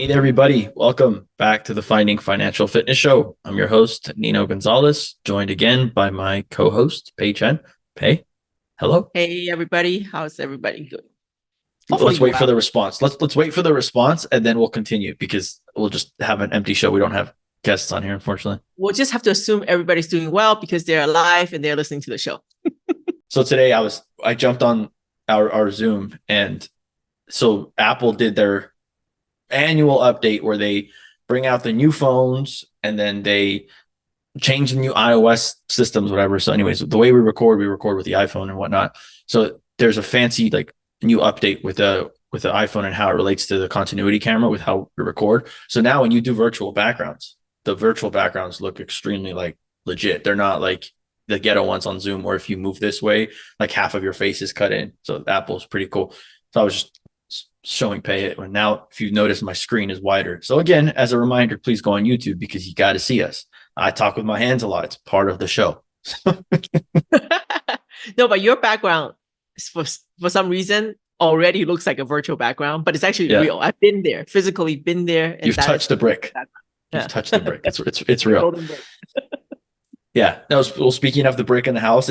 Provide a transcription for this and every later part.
Hey there, everybody. Welcome back to the Finding Financial Fitness Show. I'm your host, Nino Gonzalez, joined again by my co-host, Chen. Pei, hello. Hey everybody, how's everybody doing? Let's Hopefully wait for well. the response. Let's wait for the response and then we'll continue because we'll just have an empty show. We don't have guests on here, unfortunately. We'll just have to assume everybody's doing well because they're alive and they're listening to the show. So today I jumped on our Zoom, and so Apple did their annual update where they bring out the new phones and then they change the new iOS systems, whatever. So, anyways, the way we record with the iPhone and whatnot. So there's a fancy like new update with the iPhone and how it relates to the continuity camera with how we record. So now when you do virtual backgrounds, the virtual backgrounds look extremely like legit. They're not like the ghetto ones on Zoom where if you move this way, like half of your face is cut in. So Apple's pretty cool. So I was just showing Pay it. And now, if you notice, my screen is wider. So again, as a reminder, please go on YouTube because you got to see us. I talk with my hands a lot. It's part of the show. No, but your background for some reason already looks like a virtual background, but it's actually real. I've been there, physically been there. And you've touched the brick. You've touched the brick. It's real. Yeah. No. Well, speaking of the brick in the house,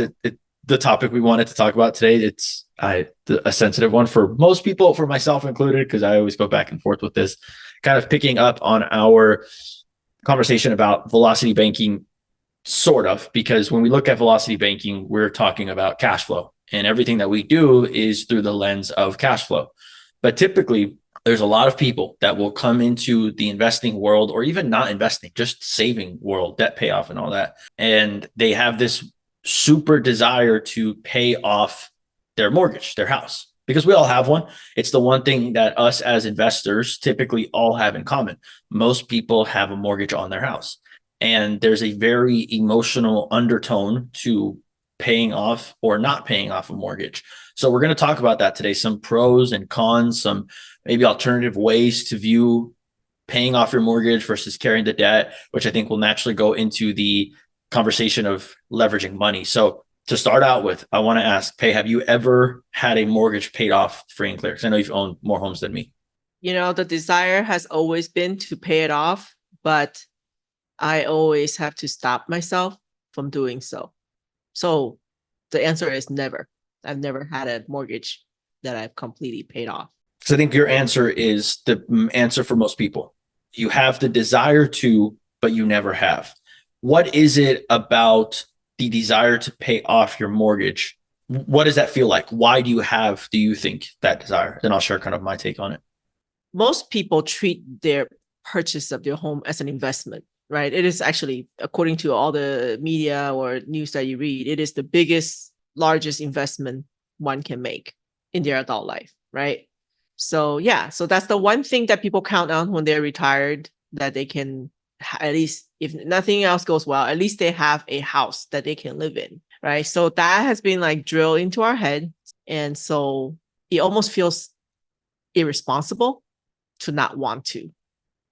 the topic we wanted to talk about today, it's a sensitive one for most people, for myself included, because I always go back and forth with this, kind of picking up on our conversation about velocity banking, sort of, because when we look at velocity banking, we're talking about cash flow, and everything that we do is through the lens of cash flow. But typically, there's a lot of people that will come into the investing world, or even not investing, just saving world, debt payoff and all that. And they have this super desire to pay off their mortgage, their house, because we all have one. It's the one thing that us as investors typically all have in common. Most people have a mortgage on their house. And there's a very emotional undertone to paying off or not paying off a mortgage. So we're going to talk about that today, some pros and cons, some maybe alternative ways to view paying off your mortgage versus carrying the debt, which I think will naturally go into the conversation of leveraging money. So to start out with, I want to ask, Pay, have you ever had a mortgage paid off free and clear? Because I know you've owned more homes than me. You know, the desire has always been to pay it off, but I always have to stop myself from doing so. So the answer is never. I've never had a mortgage that I've completely paid off. So I think your answer is the answer for most people. You have the desire to, but you never have. What is it about the desire to pay off your mortgage? What does that feel like? Why do you think that desire? Then I'll share kind of my take on it. Most people treat their purchase of their home as an investment, right? It is actually, according to all the media or news that you read, it is the biggest, largest investment one can make in their adult life, right? So yeah, so that's the one thing that people count on when they're retired, that they can, at least if nothing else goes well, at least they have a house that they can live in, right? So that has been like drilled into our head. And so it almost feels irresponsible to not want to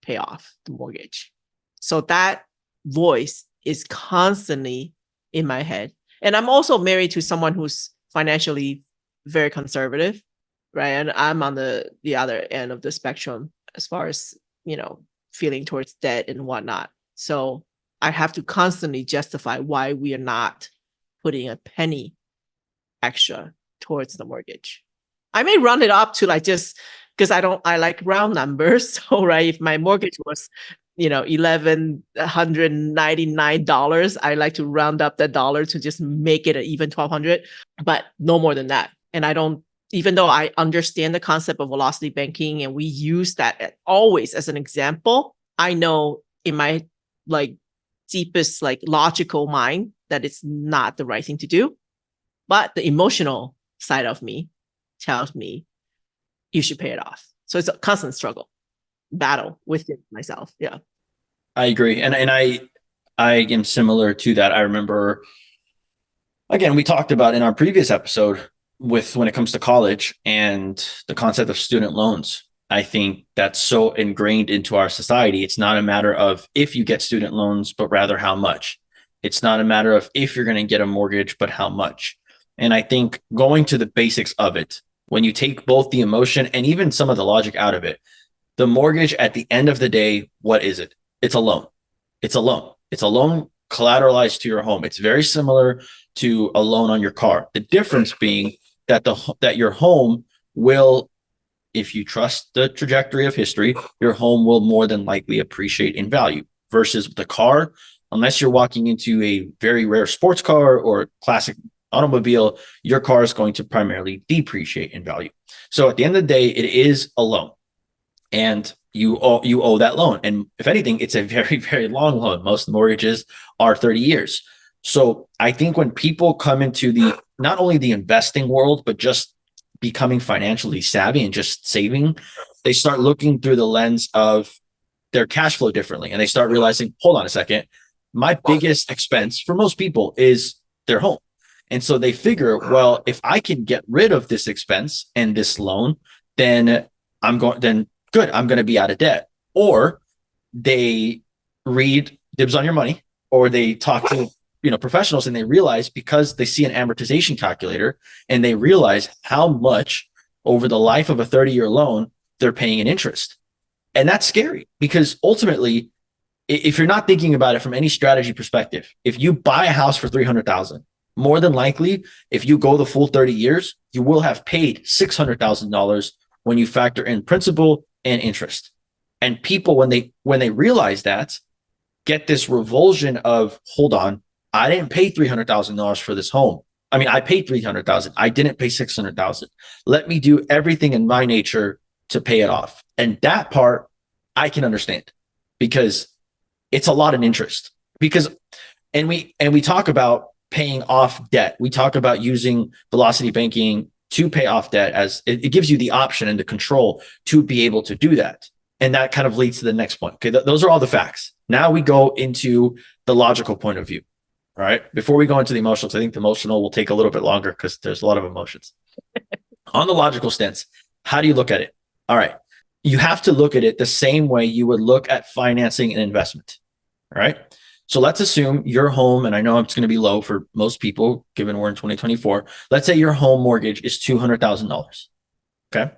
pay off the mortgage. So that voice is constantly in my head. And I'm also married to someone who's financially very conservative, right? And I'm on the other end of the spectrum as far as, feeling towards debt and whatnot. So I have to constantly justify why we are not putting a penny extra towards the mortgage. I may run it up to like just because I like round numbers. So right, if my mortgage was $1,199, I like to round up that dollar to just make it even 1,200, but no more than that. And I don't, even though I understand the concept of velocity banking and we use that always as an example, I know in my like deepest like logical mind that it's not the right thing to do. But the emotional side of me tells me you should pay it off. So it's a constant battle within myself. Yeah. I agree. And I am similar to that. I remember, again, we talked about in our previous episode with when it comes to college and the concept of student loans. I think that's so ingrained into our society. It's not a matter of if you get student loans, but rather how much. It's not a matter of if you're going to get a mortgage, but how much. And I think going to the basics of it, when you take both the emotion and even some of the logic out of it, The mortgage at the end of the day, what is it? It's a loan. It's a loan. It's a loan collateralized to your home. It's very similar to a loan on your car. The difference being that that your home will, if you trust the trajectory of history, your home will more than likely appreciate in value versus the car. Unless you're walking into a very rare sports car or classic automobile, your car is going to primarily depreciate in value. So at the end of the day, it is a loan, and you owe that loan. And if anything, it's a very, very long loan. Most mortgages are 30 years. So I think when people come into the not only the investing world, but just becoming financially savvy and just saving, they start looking through the lens of their cash flow differently. And they start realizing, hold on a second, my biggest expense for most people is their home. And so they figure, well, if I can get rid of this expense and this loan, then good, I'm going to be out of debt. Or they read Dibs on Your Money, or they talk to professionals, and they realize, because they see an amortization calculator, and they realize how much over the life of a 30-year loan they're paying in interest. And that's scary, because ultimately, if you're not thinking about it from any strategy perspective, if you buy a house for $300,000, more than likely, if you go the full 30 years, you will have paid $600,000 when you factor in principal and interest. And people, when they realize that, get this revulsion of, hold on, I didn't pay $300,000 for this home. I mean, I paid $300,000. I didn't pay $600,000. Let me do everything in my nature to pay it off. And that part I can understand, because it's a lot of interest. And we talk about paying off debt. We talk about using velocity banking to pay off debt, as it gives you the option and the control to be able to do that. And that kind of leads to the next point. Okay, those are all the facts. Now we go into the logical point of view. All right. Before we go into the emotional, because I think the emotional will take a little bit longer because there's a lot of emotions. On the logical stance, how do you look at it? All right. You have to look at it the same way you would look at financing an investment. All right. So let's assume your home, and I know it's going to be low for most people given we're in 2024. Let's say your home mortgage is $200,000. Okay.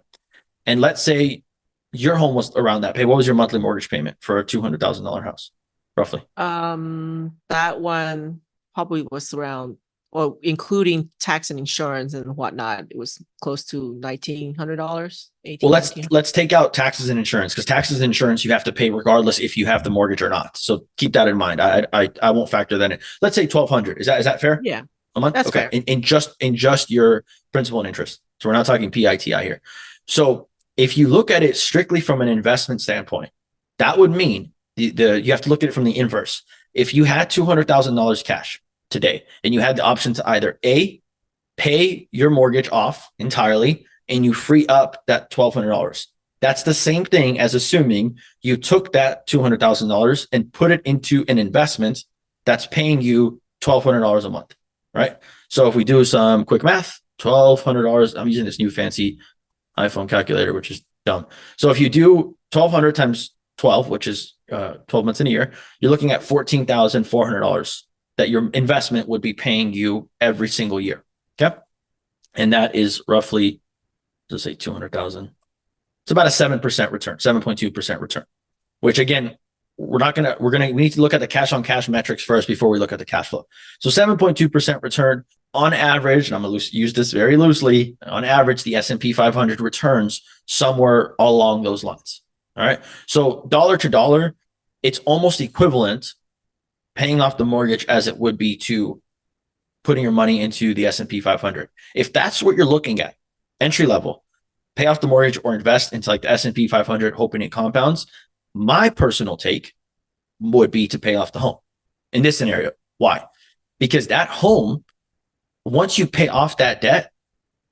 And let's say your home was around that pay. What was your monthly mortgage payment for a $200,000 house, roughly? That one probably was around, well, including tax and insurance and whatnot, it was close to $1,900. Well, let's take out taxes and insurance, because taxes and insurance you have to pay regardless if you have the mortgage or not. So keep that in mind. I won't factor that in. Let's say $1,200. Is that fair? Yeah, a month. That's okay. Fair. In just your principal and interest. So we're not talking PITI here. So if you look at it strictly from an investment standpoint, that would mean you have to look at it from the inverse. If you had $200,000 cash today, and you had the option to either A, pay your mortgage off entirely, and you free up that $1,200. That's the same thing as assuming you took that $200,000 and put it into an investment that's paying you $1,200 a month, right? So if we do some quick math, $1,200, I'm using this new fancy iPhone calculator, which is dumb. So if you do 1,200 times 12, which is 12 months in a year, you're looking at $14,400 that your investment would be paying you every single year. Okay. And that is roughly, let's say 200,000. It's about a 7% return, 7.2% return, which again, we need to look at the cash on cash metrics first before we look at the cash flow. So 7.2% return on average, and I'm going to use this very loosely, on average, the S&P 500 returns somewhere along those lines. All right. So dollar to dollar, it's almost equivalent paying off the mortgage as it would be to putting your money into the S&P 500. If that's what you're looking at, entry level, pay off the mortgage or invest into like the S&P 500, hoping it compounds, my personal take would be to pay off the home in this scenario. Why? Because that home, once you pay off that debt,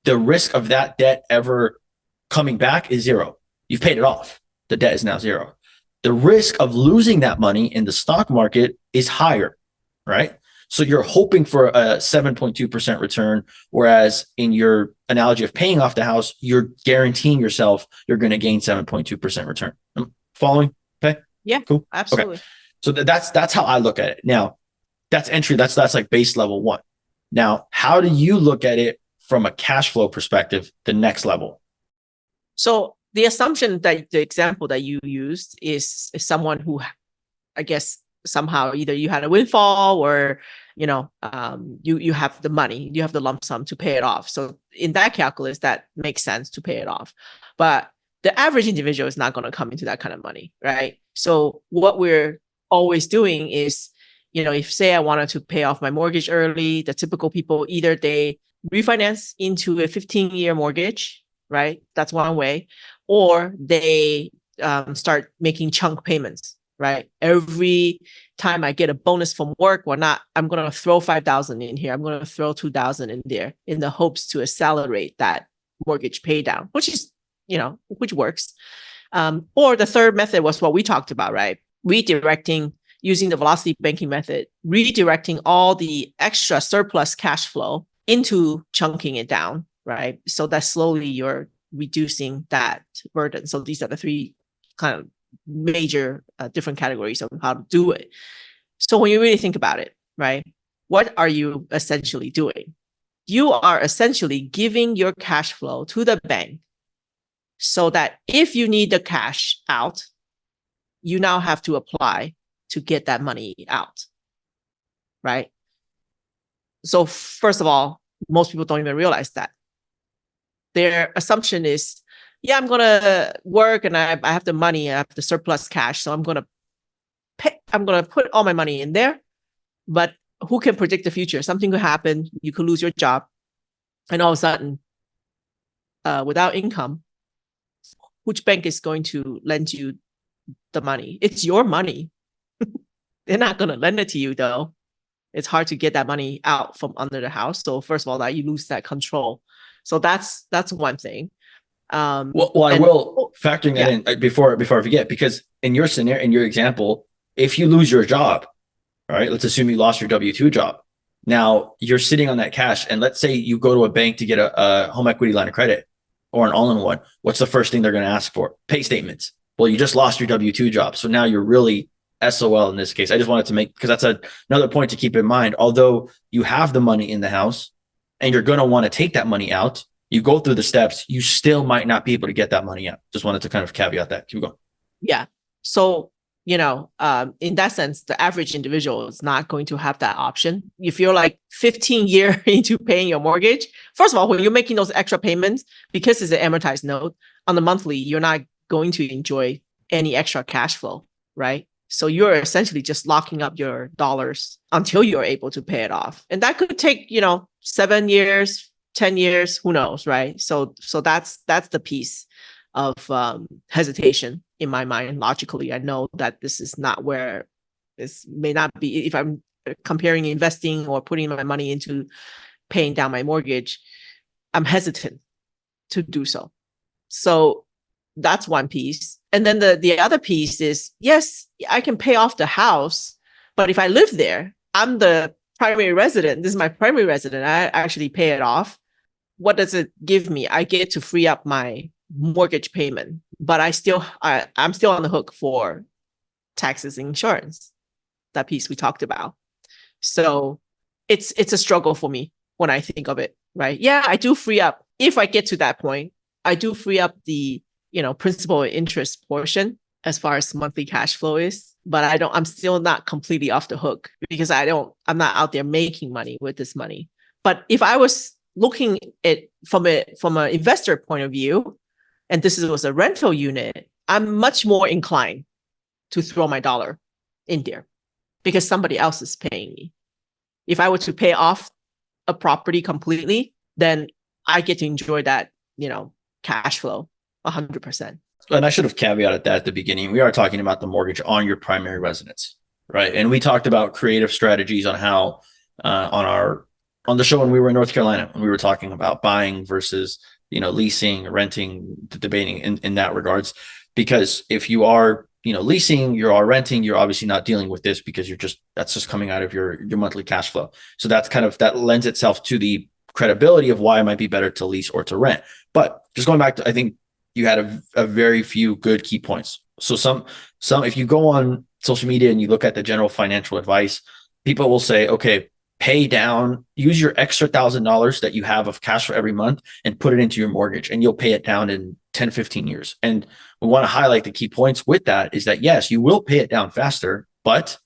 the risk of that debt ever coming back is zero. You've paid it off. The debt is now zero. The risk of losing that money in the stock market is higher, right? So you're hoping for a 7.2% return, whereas in your analogy of paying off the house, you're guaranteeing yourself you're going to gain 7.2% return. Following? Okay. Yeah, cool. Absolutely. Okay. So that's how I look at it. Now, that's entry. That's like base level one. Now, how do you look at it from a cash flow perspective, the next level? So the assumption that the example that you used is someone who, I guess, somehow either you had a windfall or, you have the money, you have the lump sum to pay it off. So in that calculus, that makes sense to pay it off. But the average individual is not going to come into that kind of money, right? So what we're always doing is, if say I wanted to pay off my mortgage early, the typical people, either they refinance into a 15-year mortgage, right? That's one way, or they start making chunk payments, right? Every time I get a bonus from work or not, I'm going to throw 5,000 in here. I'm going to throw 2,000 in there in the hopes to accelerate that mortgage pay down, which is, which works. Or the third method was what we talked about, right? Redirecting, using the velocity banking method, redirecting all the extra surplus cash flow into chunking it down, right? So that slowly you're reducing that burden. So these are the three kind of major different categories of how to do it. So when you really think about it, right, what are you essentially doing? You are essentially giving your cash flow to the bank so that if you need the cash out, you now have to apply to get that money out, right? So first of all, most people don't even realize that. Their assumption is, yeah, I'm going to work and I have the money, I have the surplus cash, so I'm going to put all my money in there. But who can predict the future? Something could happen. You could lose your job. And all of a sudden, without income, which bank is going to lend you the money? It's your money. They're not going to lend it to you, though. It's hard to get that money out from under the house. So first of all, that you lose that control. So that's one thing. I will factoring that in before I forget, because in your scenario, in your example, if you lose your job, all right, let's assume you lost your W-2 job. Now you're sitting on that cash, and let's say you go to a bank to get a home equity line of credit or an all-in-one. What's the first thing they're going to ask for? Pay statements. Well, you just lost your W-2 job, so now you're really SOL in this case. I just wanted to make, because that's another point to keep in mind. Although you have the money in the house and you're going to want to take that money out, you go through the steps, you still might not be able to get that money out. Just wanted to kind of caveat that. Keep going. Yeah. So, in that sense, the average individual is not going to have that option. If you're like 15 years into paying your mortgage, first of all, when you're making those extra payments, because it's an amortized note, on the monthly, you're not going to enjoy any extra cash flow, right? So you're essentially just locking up your dollars until you're able to pay it off. And that could take, 7 years, 10 years, who knows, right? So that's the piece of hesitation in my mind. Logically, I know that this is not where this may not be. If I'm comparing investing or putting my money into paying down my mortgage, I'm hesitant to do so. So that's one piece. And then the other piece is, yes, I can pay off the house, but if I live there, I'm the primary resident. This is my primary resident. I actually pay it off. What does it give me? I get to free up my mortgage payment, but I'm still on the hook for taxes and insurance, that piece we talked about. So it's a struggle for me when I think of it, right? Yeah, I do free up. If I get to that point, I do free up the principal and interest portion as far as monthly cash flow is, but I'm still not completely off the hook because I'm not out there making money with this money. But if I was looking at from an investor point of view, and this was a rental unit, I'm much more inclined to throw my dollar in there because somebody else is paying me. If I were to pay off a property completely, then I get to enjoy that, cash flow 100%. And I should have caveated that at the beginning. We are talking about the mortgage on your primary residence, right? And we talked about creative strategies on how on the show when we were in North Carolina, when we were talking about buying versus, leasing, renting, debating in that regards. Because if you are, leasing, you are renting, you're obviously not dealing with this because that's just coming out of your monthly cash flow. So that lends itself to the credibility of why it might be better to lease or to rent. But just going back to, I think you had a very few good key points. So some, if you go on social media and you look at the general financial advice, people will say, okay, use your extra $1,000 that you have of cash flow every month and put it into your mortgage, and you'll pay it down in 10, 15 years. And we want to highlight the key points with that is that, yes, you will pay it down faster, but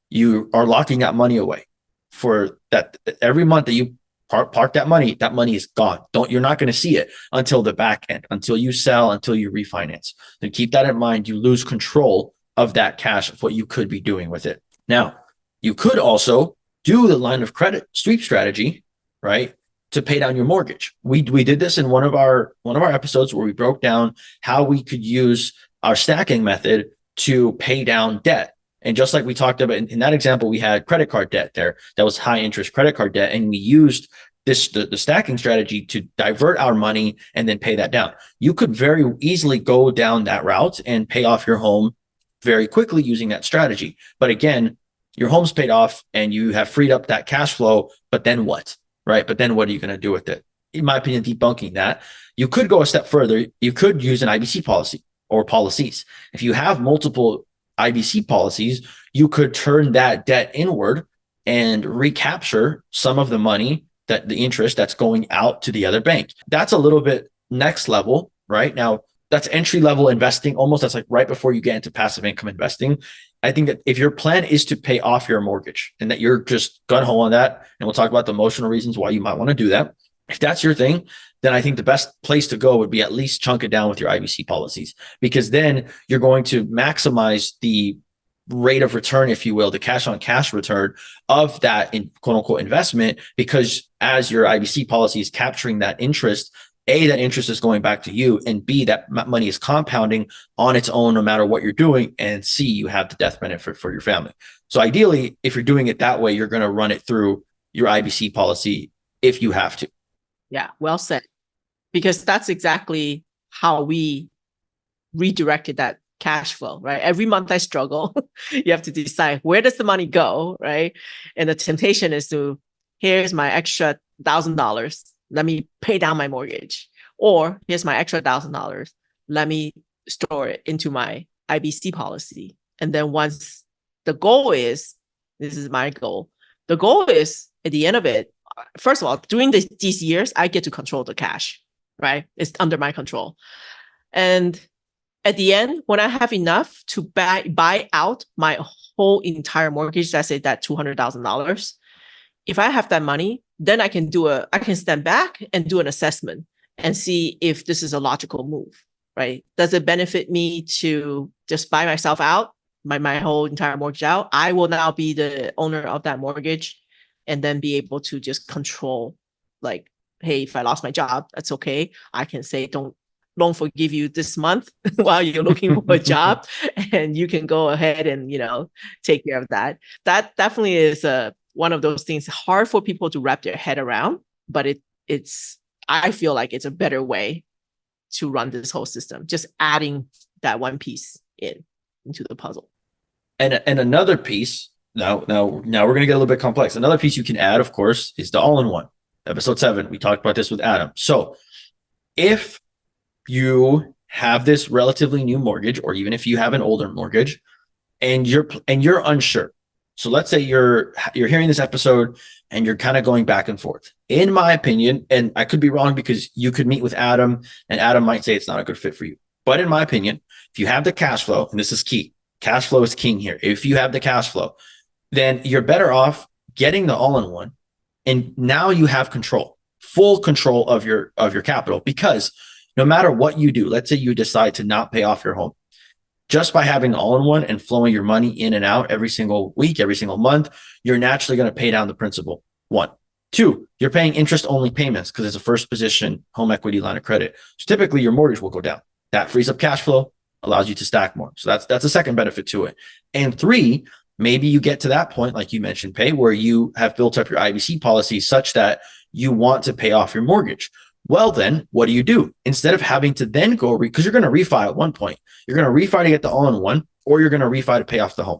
you are locking that money away for that. Every month that you park that money is gone. You're not going to see it until the back end, until you sell, until you refinance. Then keep that in mind. You lose control of that cash, of what you could be doing with it. Now, you could also do the line of credit sweep strategy, right, to pay down your mortgage. We did this in one of our episodes where we broke down how we could use our stacking method to pay down debt. And just like we talked about in that example, we had credit card debt there that was high interest credit card debt, and we used the stacking strategy to divert our money and then pay that down. You could very easily go down that route and pay off your home very quickly using that strategy. But again, your home's paid off and you have freed up that cash flow, but then what, right? But then what are you going to do with it? In my opinion, debunking that, you could go a step further. You could use an IBC policy or policies. If you have multiple IBC policies, you could turn that debt inward and recapture some of the money, that the interest that's going out to the other bank. That's a little bit next level, right? Now, that's entry level investing almost. That's like right before you get into passive income investing. I think that if your plan is to pay off your mortgage and that you're just gun ho on that, and we'll talk about the emotional reasons why you might want to do that. If that's your thing, then I think the best place to go would be at least chunk it down with your IBC policies, because then you're going to maximize the rate of return, if you will, the cash on cash return of that in quote unquote investment, because as your IBC policy is capturing that interest, A, that interest is going back to you, and B, that money is compounding on its own no matter what you're doing, and C, you have the death benefit for your family. So ideally, if you're doing it that way, you're going to run it through your IBC policy if you have to. Yeah, well said. Because that's exactly how we redirected that cash flow, right? Every month I struggle. You have to decide, where does the money go, right? And the temptation is to, here's my extra $1,000. Let me pay down my mortgage. Or here's my extra $1,000. Let me store it into my IBC policy. And then once the goal is, this is my goal. The goal is, at the end of it, first of all, during these years, I get to control the cash, right? It's under my control. And at the end, when I have enough to buy out my whole entire mortgage, let's say that $200,000, if I have that money, then I can stand back and do an assessment and see if this is a logical move, right? Does it benefit me to just buy myself out, my whole entire mortgage out? I will now be the owner of that mortgage and then be able to just control, like, hey, if I lost my job, that's okay. I can say, don't forgive you this month while you're looking for a job, and you can go ahead and, take care of that. That definitely is one of those things hard for people to wrap their head around, but I feel like it's a better way to run this whole system, just adding that one piece into the puzzle. And another piece, now we're going to get a little bit complex. Another piece you can add, of course, is the all-in-one. Episode 7, we talked about this with Adam. So if you have this relatively new mortgage, or even if you have an older mortgage and you're unsure. So let's say you're hearing this episode and you're kind of going back and forth. In my opinion, and I could be wrong because you could meet with Adam and Adam might say it's not a good fit for you. But in my opinion, if you have the cash flow, and this is key, cash flow is king here. If you have the cash flow, then you're better off getting the all-in-one. And now you have control, full control of your capital, because no matter what you do, let's say you decide to not pay off your home, just by having all-in-one and flowing your money in and out every single week, every single month, you're naturally going to pay down the principal. 1. 2, you're paying interest-only payments because it's a first position home equity line of credit. So typically your mortgage will go down. That frees up cash flow, allows you to stack more. So that's a second benefit to it. And 3, maybe you get to that point, like you mentioned, Pei, where you have built up your IBC policy such that you want to pay off your mortgage. Well, then what do? Instead of having to then go, because you're going to refi at one point, you're going to refi to get the all-in-one, or you're going to refi to pay off the home.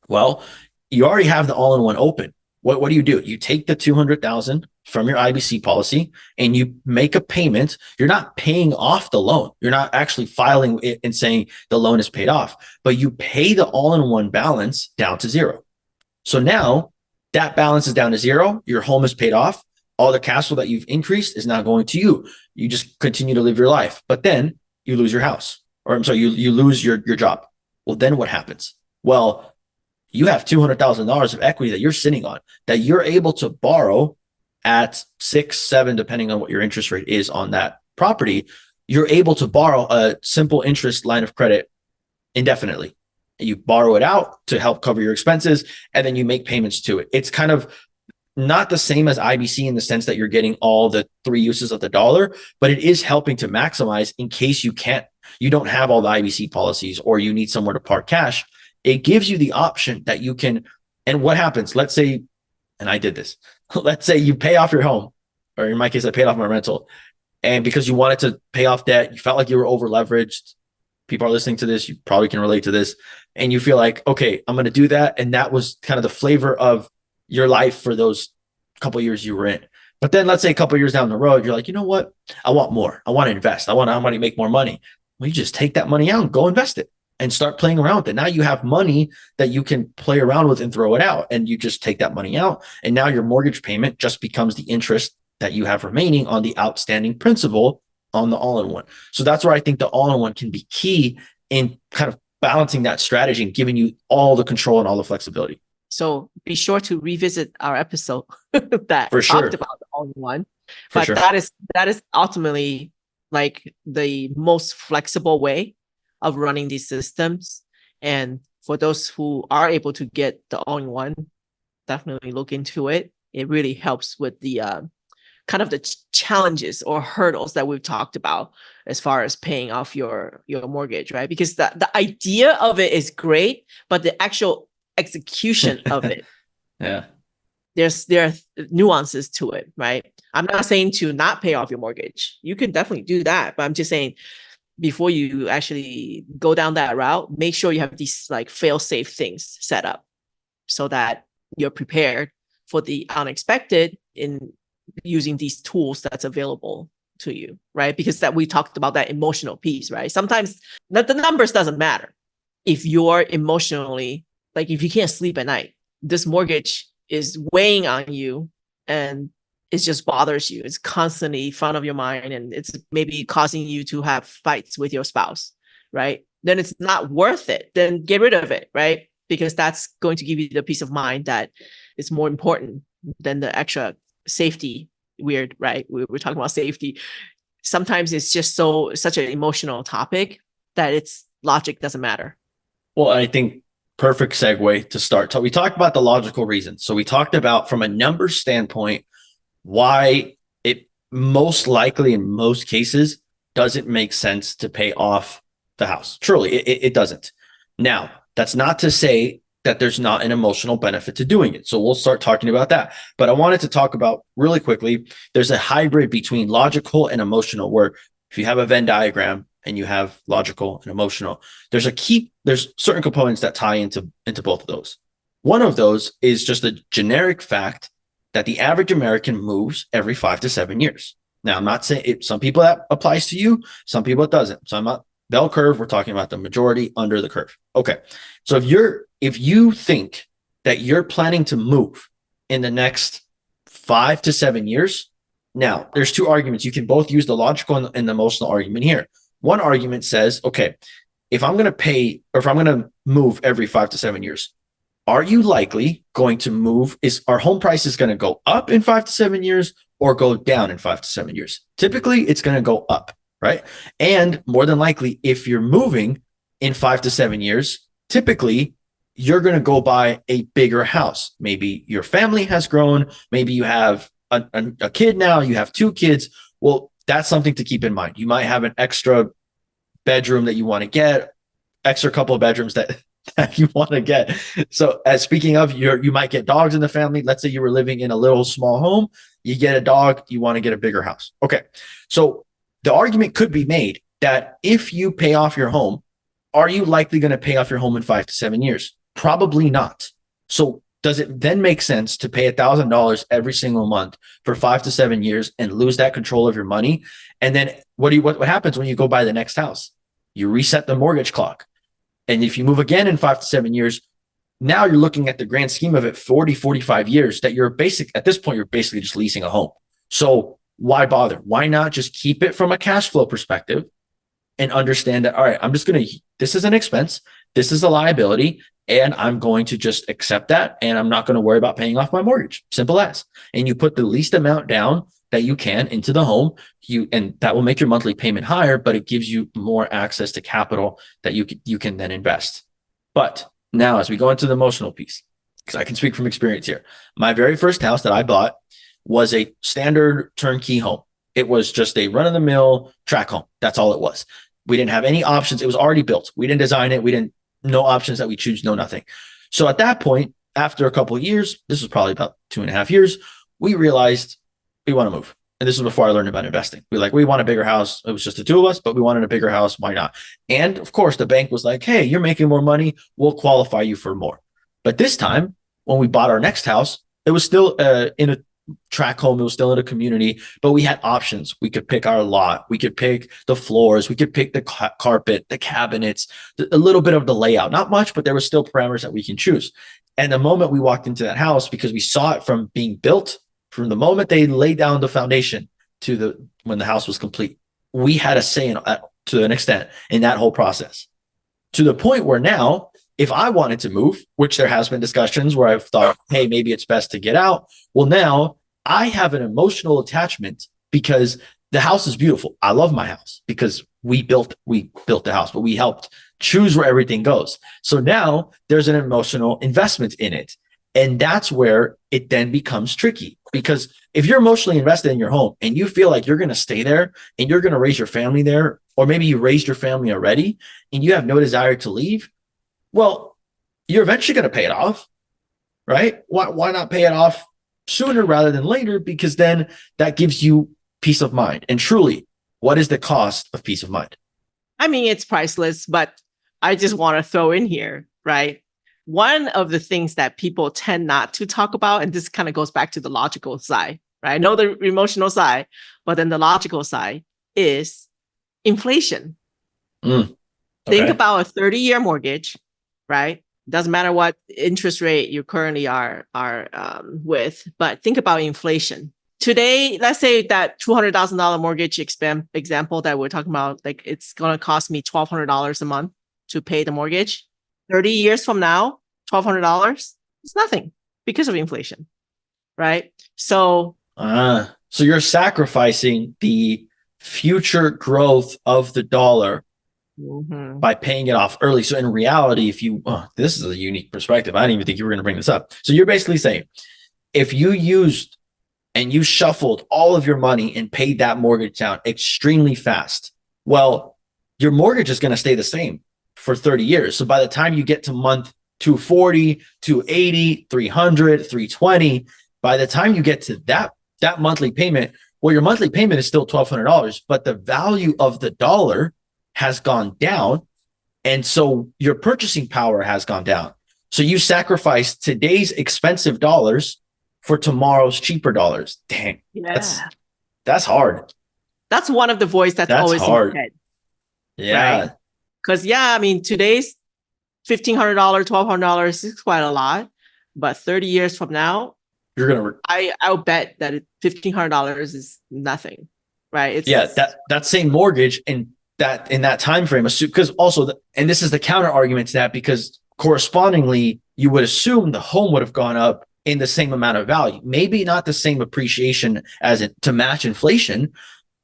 Well, you already have the all-in-one open. What do? You take the $200,000 from your IBC policy and you make a payment. You're not paying off the loan. You're not actually filing it and saying the loan is paid off, but you pay the all-in-one balance down to 0. So now That balance is down to zero. Your home is paid off. All the cash flow that you've increased is now going to you. You just continue to live your life, but then you lose your house, or I'm sorry, you lose your job. Well, then what happens? Well, you have $200,000 of equity that you're sitting on that you're able to borrow at 6, 7, depending on what your interest rate is on that property. You're able to borrow a simple interest line of credit indefinitely. You borrow it out to help cover your expenses, and then you make payments to it. It's kind of not the same as IBC in the sense that you're getting all the 3 uses of the dollar, but it is helping to maximize in case you don't have all the IBC policies or you need somewhere to park cash. It gives you the option that you can, and what happens, let's say, and I did this, let's say you pay off your home, or in my case, I paid off my rental. And because you wanted to pay off debt, you felt like you were over leveraged. People are listening to this, you probably can relate to this. And you feel like, okay, I'm going to do that. And that was kind of the flavor of your life for those couple of years you were in. But then let's say a couple of years down the road, you're like, you know what? I want more. I want to invest. I want to make more money. Well, you just take that money out and go invest it and start playing around with it. Now you have money that you can play around with and throw it out. And you just take that money out. And now your mortgage payment just becomes the interest that you have remaining on the outstanding principal on the all-in-one. So that's where I think the all-in-one can be key in kind of balancing that strategy and giving you all the control and all the flexibility. So be sure to revisit our episode that For sure. talked about the all-in-one. But that is ultimately like the most flexible way of running these systems. And for those who are able to get the all-in-one, definitely look into it. It really helps with the kind of the challenges or hurdles that we've talked about as far as paying off your mortgage, right? Because the idea of it is great, but the actual execution of it, there are nuances to it, right? I'm not saying to not pay off your mortgage. You can definitely do that, but I'm just saying before you actually go down that route, make sure you have these like fail-safe things set up so that you're prepared for the unexpected in using these tools that's available to you, right? Because that we talked about that emotional piece, right? Sometimes the numbers doesn't matter. If you're emotionally, like if you can't sleep at night, this mortgage is weighing on you and it just bothers you. It's constantly in front of your mind and it's maybe causing you to have fights with your spouse, right? Then it's not worth it. Then get rid of it, right? Because that's going to give you the peace of mind that it's more important than the extra safety. Weird, right? We're talking about safety. Sometimes it's just such an emotional topic that its logic doesn't matter. Well, I think perfect segue to start. We talked about the logical reasons. So we talked about from a numbers standpoint, why it most likely in most cases doesn't make sense to pay off the house. Truly, it doesn't. Now, that's not to say that there's not an emotional benefit to doing it. So we'll start talking about that. But I wanted to talk about really quickly, there's a hybrid between logical and emotional, where if you have a Venn diagram and you have logical and emotional, there's certain components that tie into both of those. One of those is just a generic fact that the average American moves every 5 to 7 years. Now, I'm not saying some people that applies to you, some people it doesn't. So I'm not bell curve. We're talking about the majority under the curve. Okay. So if you think that you're planning to move in the next 5 to 7 years, now there's two arguments. You can both use the logical and the emotional argument here. One argument says, okay, if I'm going to pay or if I'm going to move every 5 to 7 years, are you likely going to move? Is our home price is going to go up in 5 to 7 years or go down in 5 to 7 years? Typically, it's going to go up, right? And more than likely, if you're moving in 5 to 7 years, typically you're going to go buy a bigger house. Maybe your family has grown. Maybe you have a kid now. You have 2 kids. Well, that's something to keep in mind. You might have an extra bedroom that you want to get, extra couple of bedrooms that you want to get. So as speaking of, you might get dogs in the family. Let's say you were living in a little small home, you get a dog, you want to get a bigger house. Okay. So the argument could be made that if you pay off your home, are you likely going to pay off your home in 5 to 7 years? Probably not. So does it then make sense to pay $1,000 every single month for 5 to 7 years and lose that control of your money? And then what happens when you go buy the next house? You reset the mortgage clock. And if you move again in 5 to 7 years, Now you're looking at the grand scheme of it, 40, 45 years that at this point, you're basically just leasing a home. So why bother? Why not just keep it from a cash flow perspective and understand that, all right, this is an expense, this is a liability, and I'm going to just accept that. And I'm not going to worry about paying off my mortgage. Simple as. And you put the least amount down that you can into the home, and that will make your monthly payment higher, but it gives you more access to capital that you can then invest. But now, as we go into the emotional piece, because I can speak from experience here, my very first house that I bought was a standard turnkey home. It was just a run-of-the-mill tract home. That's all it was. We didn't have any options. It was already built. We didn't design it. No options that we choose, no nothing. So at that point, after a couple of years, this was probably about 2.5 years, we realized we want to move. And this was before I learned about investing. We want a bigger house. It was just the two of us, but we wanted a bigger house. Why not? And of course, the bank was like, hey, you're making more money. We'll qualify you for more. But this time, when we bought our next house, it was still in a tract home. It was still in a community, but we had options. We could pick our lot. We could pick the floors. We could pick the carpet, the cabinets, a little bit of the layout. Not much, but there were still parameters that we can choose. And the moment we walked into that house, because we saw it from being built, from the moment they laid down the foundation to when the house was complete, we had a say to an extent in that whole process, to the point where now, if I wanted to move, which there has been discussions where I've thought, hey, maybe it's best to get out. Well, now I have an emotional attachment because the house is beautiful. I love my house because we built the house, but we helped choose where everything goes. So now there's an emotional investment in it. And that's where it then becomes tricky, because if you're emotionally invested in your home and you feel like you're going to stay there and you're going to raise your family there, or maybe you raised your family already and you have no desire to leave, well, you're eventually going to pay it off, right? Why not pay it off sooner rather than later? Because then that gives you peace of mind. And truly, what is the cost of peace of mind? I mean, it's priceless, but I just want to throw in here, right? One of the things that people tend not to talk about, and this kind of goes back to the logical side, right? I know the emotional side, but then the logical side is inflation. Okay. Think about a 30-year mortgage, right? Doesn't matter what interest rate you currently are with, but think about inflation. Today, let's say that $200,000 mortgage example that we're talking about, like it's going to cost me $1,200 a month to pay the mortgage. 30 years from now, $1,200 is nothing because of inflation, right? So you're sacrificing the future growth of the dollar by paying it off early. So in reality, this is a unique perspective. I didn't even think you were going to bring this up. So you're basically saying, if you used and you shuffled all of your money and paid that mortgage down extremely fast, well, your mortgage is going to stay the same for 30 years. So by the time you get to month 240, 280, 300, 320, by the time you get to that monthly payment, well, your monthly payment is still $1,200, but the value of the dollar has gone down. And so your purchasing power has gone down. So you sacrifice today's expensive dollars for tomorrow's cheaper dollars. Dang, yeah. That's hard. That's one of the voice that's always hard. In your head. Yeah. Right? Because, I mean, today's $1,500, $1,200 is quite a lot. But 30 years from now, I'll bet that $1,500 is nothing, right? That same mortgage in that time frame, because also, and this is the counter argument to that, because correspondingly, you would assume the home would have gone up in the same amount of value. Maybe not the same appreciation to match inflation,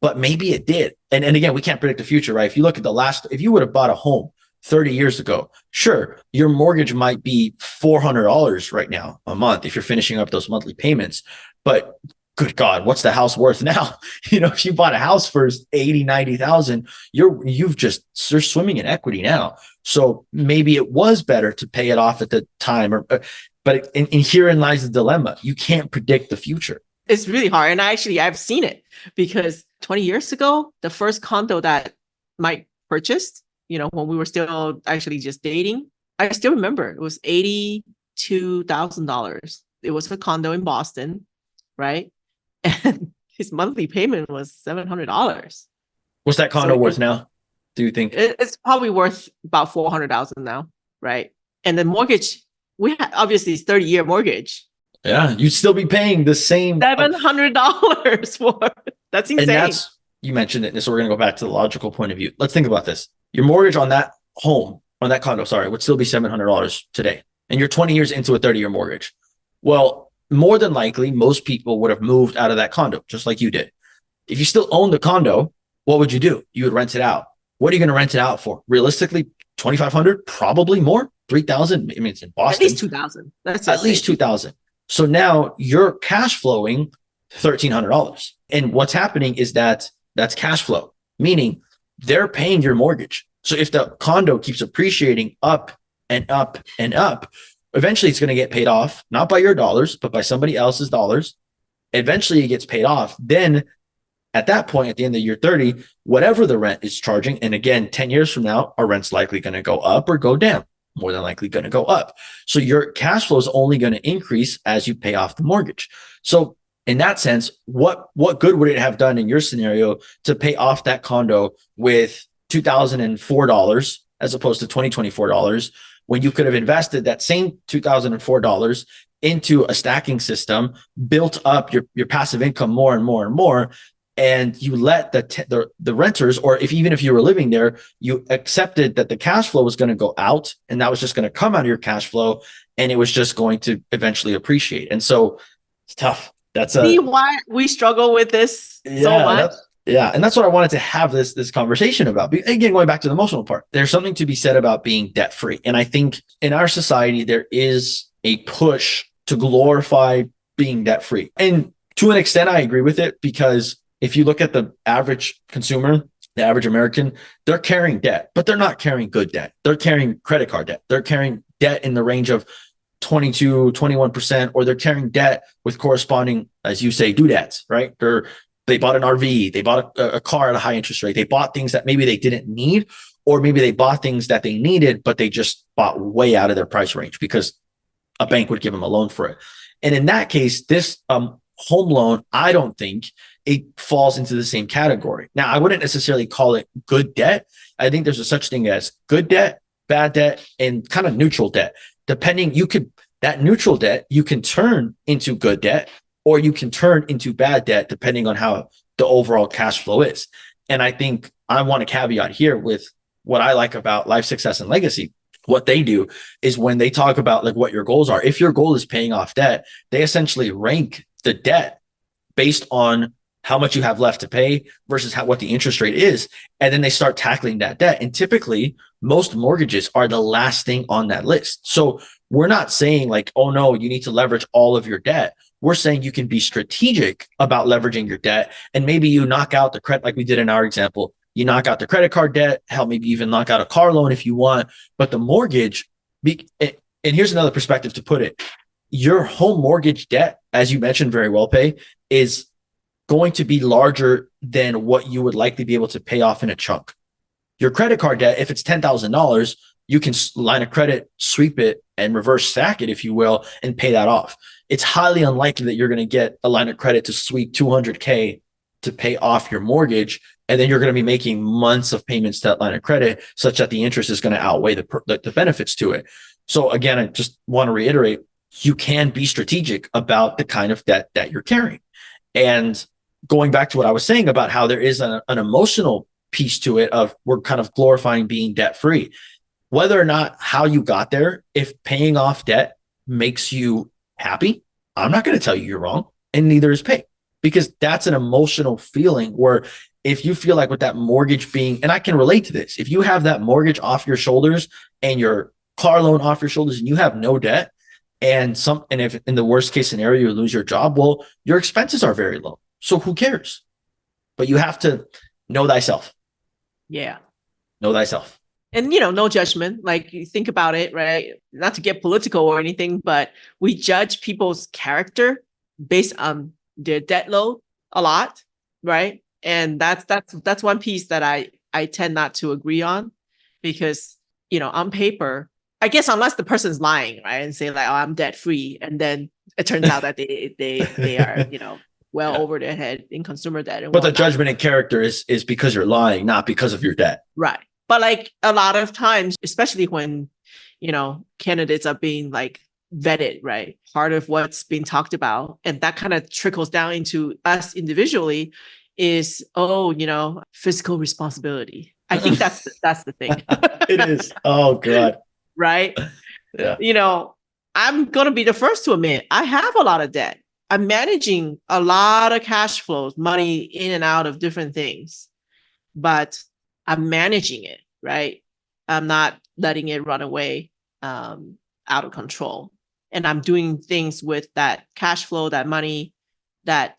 but maybe it did. And again, we can't predict the future, right? If you look at if you would have bought a home 30 years ago, sure, your mortgage might be $400 right now a month if you're finishing up those monthly payments. But good God, what's the house worth now? If you bought a house for 80, 90,000, you're swimming in equity now. So maybe it was better to pay it off at the time, but herein lies the dilemma. You can't predict the future. It's really hard. And I've seen it, because 20 years ago, the first condo that Mike purchased, when we were still actually just dating, I still remember it was $82,000. It was a condo in Boston, right? And his monthly payment was $700. What's that condo worth now, do you think? It's probably worth about $400,000 now, right? And the mortgage obviously it's 30-year mortgage. Yeah, you'd still be paying the same $700 for that's insane. And that's, you mentioned it, so we're going to go back to the logical point of view. Let's think about this. Your mortgage on that condo, would still be $700 today. And you're 20 years into a 30-year mortgage. Well, more than likely, most people would have moved out of that condo, just like you did. If you still own the condo, what would you do? You would rent it out. What are you going to rent it out for? Realistically, $2,500, probably more, $3,000. I mean, it's in Boston. At least $2,000. That's at least $2,000. So now you're cash flowing $1,300. And what's happening is that's cash flow, meaning they're paying your mortgage. So if the condo keeps appreciating up and up and up, eventually it's going to get paid off, not by your dollars, but by somebody else's dollars. Eventually it gets paid off. Then at that point, at the end of year 30, whatever the rent is charging, and again, 10 years from now, our rent's likely going to go up or go down, more than likely going to go up. So your cash flow is only going to increase as you pay off the mortgage. So in that sense, what good would it have done in your scenario to pay off that condo with $2,004 as opposed to $2,024 when you could have invested that same $2,004 into a stacking system, built up your passive income more and more and more, and you let the renters, or even if you were living there, you accepted that the cash flow was going to go out and that was just going to come out of your cash flow and it was just going to eventually appreciate. And so it's tough. See why we struggle with this so much. And that's what I wanted to have this conversation about. Again, going back to the emotional part, there's something to be said about being debt free. And I think in our society, there is a push to glorify being debt free. And to an extent, I agree with it, because if you look at the average consumer, the average American, they're carrying debt, but they're not carrying good debt. They're carrying credit card debt. They're carrying debt in the range of 22, 21%, or they're carrying debt with corresponding, as you say, doodads, right? They bought an RV, they bought a car at a high interest rate. They bought things that maybe they didn't need, or maybe they bought things that they needed, but they just bought way out of their price range because a bank would give them a loan for it. And in that case, this home loan, I don't think it falls into the same category. Now, I wouldn't necessarily call it good debt. I think there's a such thing as good debt, bad debt, and kind of neutral debt. That neutral debt, you can turn into good debt, or you can turn into bad debt, depending on how the overall cash flow is. And I think I want to caveat here with what I like about Life Success and Legacy. What they do is when they talk about like what your goals are, if your goal is paying off debt, they essentially rank the debt based on how much you have left to pay versus what the interest rate is. And then they start tackling that debt. And typically most mortgages are the last thing on that list. So we're not saying like, oh no, you need to leverage all of your debt. We're saying you can be strategic about leveraging your debt. And maybe you knock out the credit, like we did in our example, you knock out the credit card debt, hell, maybe even knock out a car loan if you want, but the mortgage, and here's another perspective to put it. Your home mortgage debt, as you mentioned very well, Pei, is going to be larger than what you would likely be able to pay off in a chunk. Your credit card debt, if it's $10,000, you can line of credit, sweep it, and reverse stack it, if you will, and pay that off. It's highly unlikely that you're going to get a line of credit to sweep $200K to pay off your mortgage, and then you're going to be making months of payments to that line of credit, such that the interest is going to outweigh the benefits to it. So again, I just want to reiterate, you can be strategic about the kind of debt that you're carrying. And going back to what I was saying about how there is an emotional piece to it of we're kind of glorifying being debt free, whether or not how you got there, if paying off debt makes you happy, I'm not going to tell you you're wrong, and neither is Pei, because that's an emotional feeling where if you feel like with that mortgage being, and I can relate to this, if you have that mortgage off your shoulders and your car loan off your shoulders and you have no debt, and if in the worst case scenario you lose your job, well, your expenses are very low. So who cares? But you have to know thyself. Yeah. Know thyself. And, no judgment. Like, you think about it, right? Not to get political or anything, but we judge people's character based on their debt load a lot, right? And that's one piece that I tend not to agree on, because, on paper, I guess unless the person's lying, right, and say like, oh, I'm debt free, and then it turns out that they are, well over their head in consumer debt. And but the judgment in character is because you're lying, not because of your debt. Right. But like a lot of times, especially when, candidates are being like vetted, right? Part of what's being talked about, and that kind of trickles down into us individually is, fiscal responsibility. I think that's the thing. It is. Oh God. Right. Yeah. I'm going to be the first to admit I have a lot of debt. I'm managing a lot of cash flows, money in and out of different things, but I'm managing it, right? I'm not letting it run away out of control. And I'm doing things with that cash flow, that money that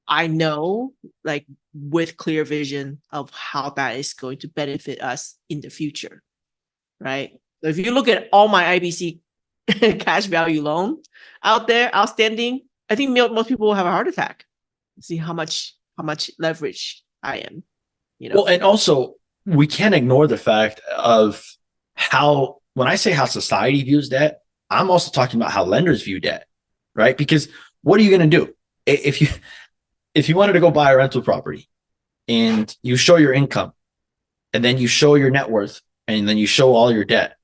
I know, like with clear vision of how that is going to benefit us in the future, right? So if you look at all my IBC cash value loan out there outstanding, I think most people will have a heart attack. See how much leverage I am. Well, and also we can't ignore the fact of how, when I say how society views debt, I'm also talking about how lenders view debt, right? Because what are you going to do if you wanted to go buy a rental property and you show your income and then you show your net worth and then you show all your debt?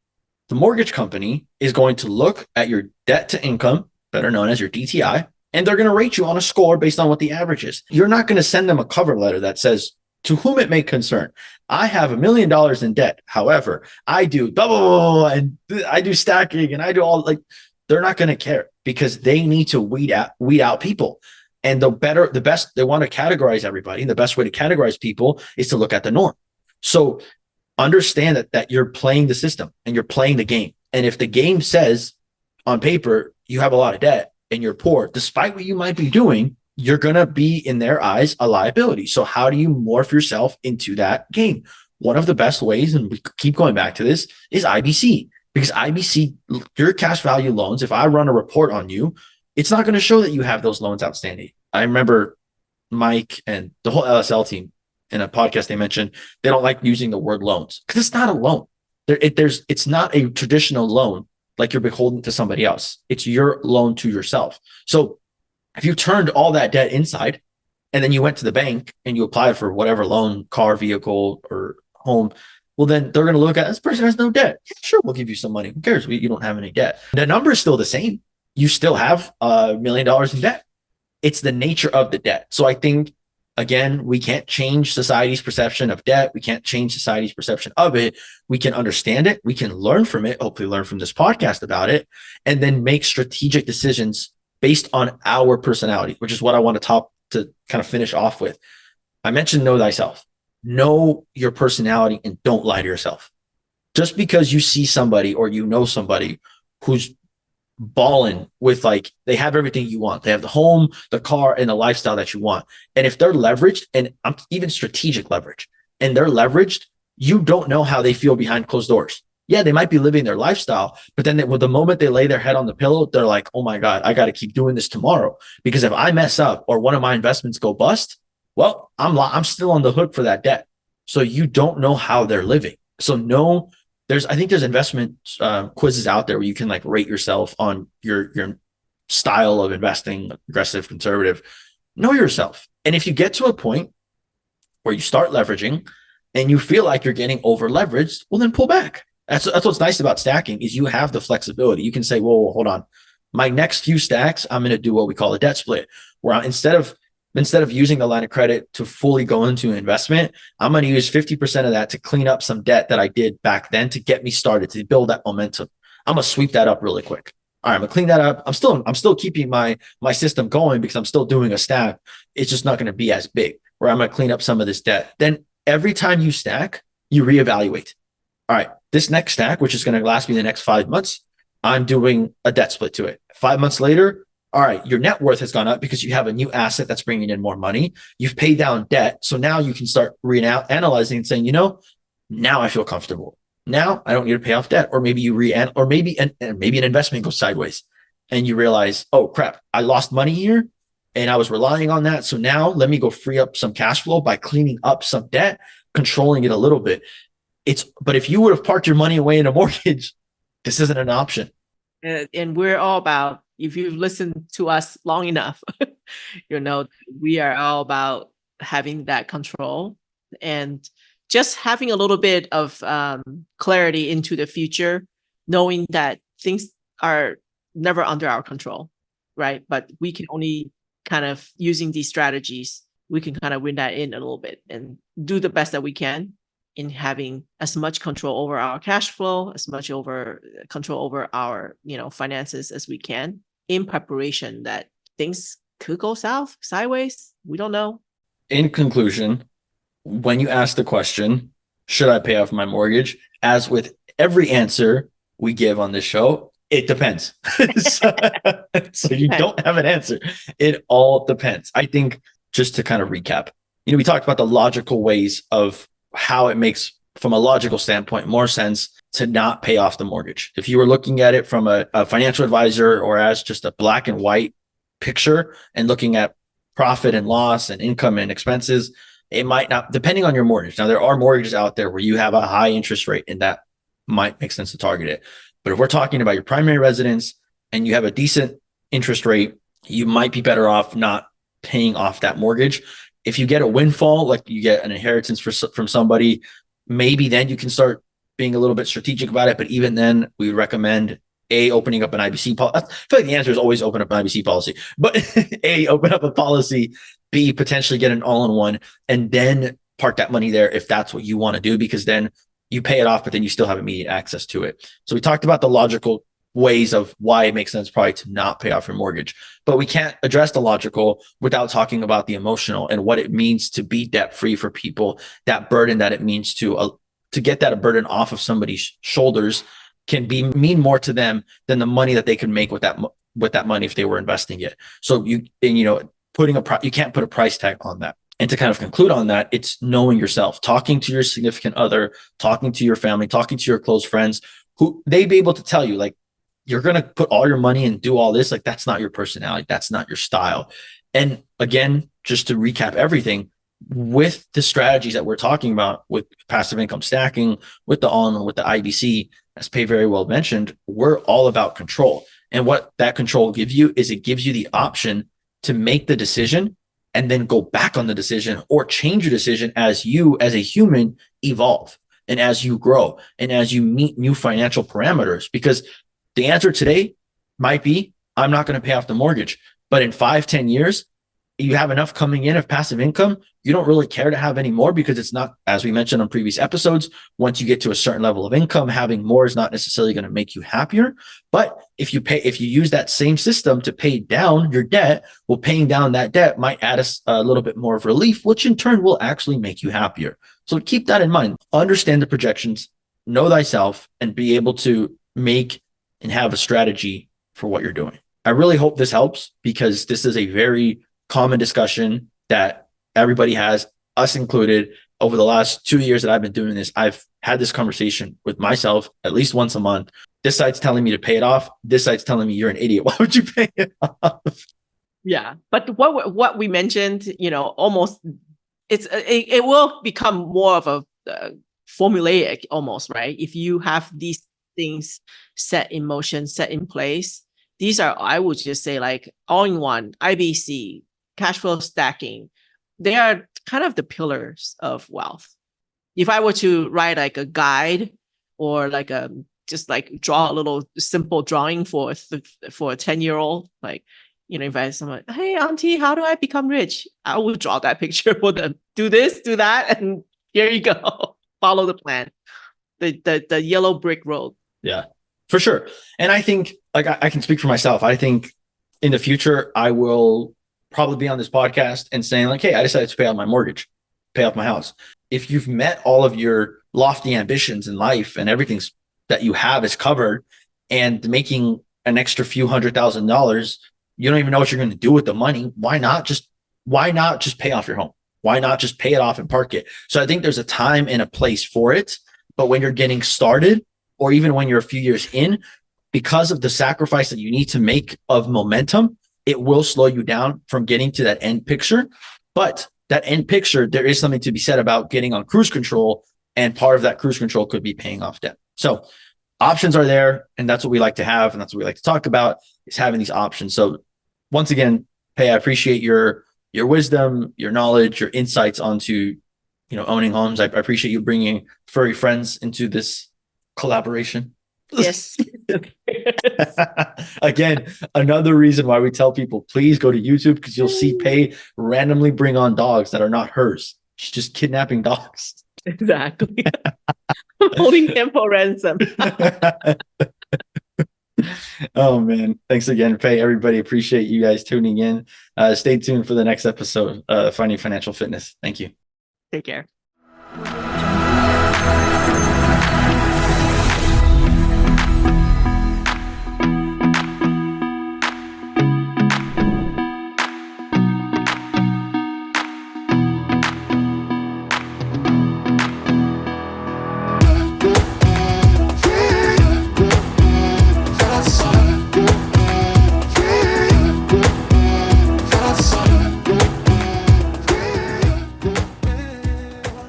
The mortgage company is going to look at your debt to income, better known as your DTI, and they're going to rate you on a score based on what the average is. You're not going to send them a cover letter that says, to whom it may concern, I have $1 million in debt. However, I do blah, blah, blah, blah, and I do stacking and I do all, like, they're not going to care because they need to weed out people. And the best, they want to categorize everybody. And the best way to categorize people is to look at the norm. So understand that you're playing the system and you're playing the game. And if the game says on paper, you have a lot of debt and you're poor, despite what you might be doing, you're going to be, in their eyes, a liability. So how do you morph yourself into that game? One of the best ways, and we keep going back to this, is IBC. Because IBC, your cash value loans, if I run a report on you, it's not going to show that you have those loans outstanding. I remember Mike and the whole LSL team in a podcast, they mentioned they don't like using the word loans because it's not a loan. It's not a traditional loan like you're beholden to somebody else. It's your loan to yourself. So if you turned all that debt inside and then you went to the bank and you applied for whatever loan, car, vehicle, or home, well, then they're going to look at, this person has no debt. Yeah, sure, we'll give you some money. Who cares? You don't have any debt. The number is still the same. You still have $1 million in debt. It's the nature of the debt. So I think, again, we can't change society's perception of debt. We can't change society's perception of it. We can understand it. We can learn from it, hopefully learn from this podcast about it, and then make strategic decisions based on our personality, which is what I want to kind of finish off with. I mentioned know thyself. Know your personality and don't lie to yourself. Just because you see somebody or you know somebody who's balling with, like, they have everything you want. They have the home, the car, and the lifestyle that you want. And if they're leveraged, and even strategic leverage, and they're leveraged, you don't know how they feel behind closed doors. Yeah, they might be living their lifestyle, but then the moment they lay their head on the pillow, they're like, oh my God, I got to keep doing this tomorrow. Because if I mess up or one of my investments go bust, well, I'm still on the hook for that debt. So you don't know how they're living. So I think there's investment quizzes out there where you can like rate yourself on your style of investing, aggressive, conservative. Know yourself. And if you get to a point where you start leveraging and you feel like you're getting over leveraged, well, then pull back. That's what's nice about stacking is you have the flexibility. You can say, whoa, hold on. My next few stacks, I'm going to do what we call a debt split, where instead of using the line of credit to fully go into an investment, I'm going to use 50% of that to clean up some debt that I did back then to get me started, to build that momentum. I'm going to sweep that up really quick. All right, I'm going to clean that up. I'm still keeping my system going because I'm still doing a stack. It's just not going to be as big, where I'm going to clean up some of this debt. Then every time you stack, you reevaluate. All right, this next stack, which is going to last me the next 5 months, I'm doing a debt split to it. 5 months later, all right, your net worth has gone up because you have a new asset that's bringing in more money. You've paid down debt. So now you can start analyzing and saying, now I feel comfortable. Now I don't need to pay off debt. Or maybe maybe an investment goes sideways and you realize, oh crap, I lost money here and I was relying on that. So now let me go free up some cash flow by cleaning up some debt, controlling it a little bit. But if you would have parked your money away in a mortgage, this isn't an option. And we're all about, if you've listened to us long enough, we are all about having that control and just having a little bit of clarity into the future, knowing that things are never under our control, right? But we can only kind of using these strategies, we can kind of win that in a little bit and do the best that we can in having as much control over our cash flow, as much control over our, finances as we can, in preparation that things could go sideways. We don't know. In conclusion, when you ask the question, should I pay off my mortgage? As with every answer we give on this show, it depends. so you don't have an answer. It all depends. I think just to kind of recap, we talked about the logical ways of how it makes, from a logical standpoint, more sense to not pay off the mortgage. If you were looking at it from a financial advisor or as just a black and white picture and looking at profit and loss and income and expenses, it might not, depending on your mortgage. Now, there are mortgages out there where you have a high interest rate and that might make sense to target it. But if we're talking about your primary residence and you have a decent interest rate, you might be better off not paying off that mortgage. If you get a windfall, like you get an inheritance from somebody, maybe then you can start being a little bit strategic about it. But even then, we would recommend opening up an IBC policy. I feel like the answer is always open up an IBC policy, but open up a policy, B, potentially get an all-in-one, and then park that money there if that's what you want to do, because then you pay it off, but then you still have immediate access to it. So we talked about the logical ways of why it makes sense probably to not pay off your mortgage, but we can't address the logical without talking about the emotional and what it means to be debt-free for people. That burden that it means to get that burden off of somebody's shoulders can mean more to them than the money that they could make with that money if they were investing it. So you can't put a price tag on that. And to kind of conclude on that, it's knowing yourself, talking to your significant other, talking to your family, talking to your close friends, who they'd be able to tell you, like, you're going to put all your money and do all this. Like, that's not your personality. That's not your style. And again, just to recap everything, with the strategies that we're talking about, with passive income stacking, with the all-in, with the IBC, as Pei very well mentioned, we're all about control. And what that control gives you is it gives you the option to make the decision and then go back on the decision or change your decision as you, as a human, evolve and as you grow and as you meet new financial parameters. Because the answer today might be, I'm not going to pay off the mortgage. But in 5-10 years, you have enough coming in of passive income, you don't really care to have any more, because it's not, as we mentioned on previous episodes, once you get to a certain level of income, having more is not necessarily going to make you happier. But if you use that same system to pay down your debt, well, paying down that debt might add a little bit more of relief, which in turn will actually make you happier. So keep that in mind. Understand the projections, know thyself, and be able to make and have a strategy for what you're doing. I really hope this helps, because this is a very common discussion that everybody has, us included. Over the last 2 years that I've been doing this, I've had this conversation with myself at least once a month. This side's telling me to pay it off. This side's telling me you're an idiot. Why would you pay it off? Yeah. But what we mentioned, almost it will become more of a formulaic almost, right? If you have these things set in motion, set in place, these are, I would just say, like all-in-one, IBC, cash flow stacking. They are kind of the pillars of wealth. If I were to write like a guide or like just like draw a little simple drawing for a 10-year-old, like, invite someone, hey, auntie, how do I become rich? I will draw that picture for them. Do this, do that, and here you go. Follow the plan. The yellow brick road. Yeah, for sure. And I think, like, I can speak for myself. I think in the future, I will probably be on this podcast and saying, like, hey, I decided to pay off my mortgage, pay off my house. If you've met all of your lofty ambitions in life and everything that you have is covered, and making an extra few $100,000, you don't even know what you're going to do with the money. Why not just pay off your home? Why not just pay it off and park it? So I think there's a time and a place for it. But when you're getting started, or even when you're a few years in, because of the sacrifice that you need to make of momentum, it will slow you down from getting to that end picture. But that end picture, there is something to be said about getting on cruise control. And part of that cruise control could be paying off debt. So options are there. And that's what we like to have. And that's what we like to talk about, is having these options. So once again, Pei, I appreciate your wisdom, your knowledge, your insights onto owning homes. I appreciate you bringing furry friends into this collaboration. Yes. Again, another reason why we tell people, please go to YouTube, because you'll see Pei randomly bring on dogs that are not hers. She's just kidnapping dogs. Exactly. I'm holding him for ransom. Oh man, thanks again, Pei. Everybody, appreciate you guys tuning in. Stay tuned for the next episode of Finding Financial Fitness. Thank you. Take care.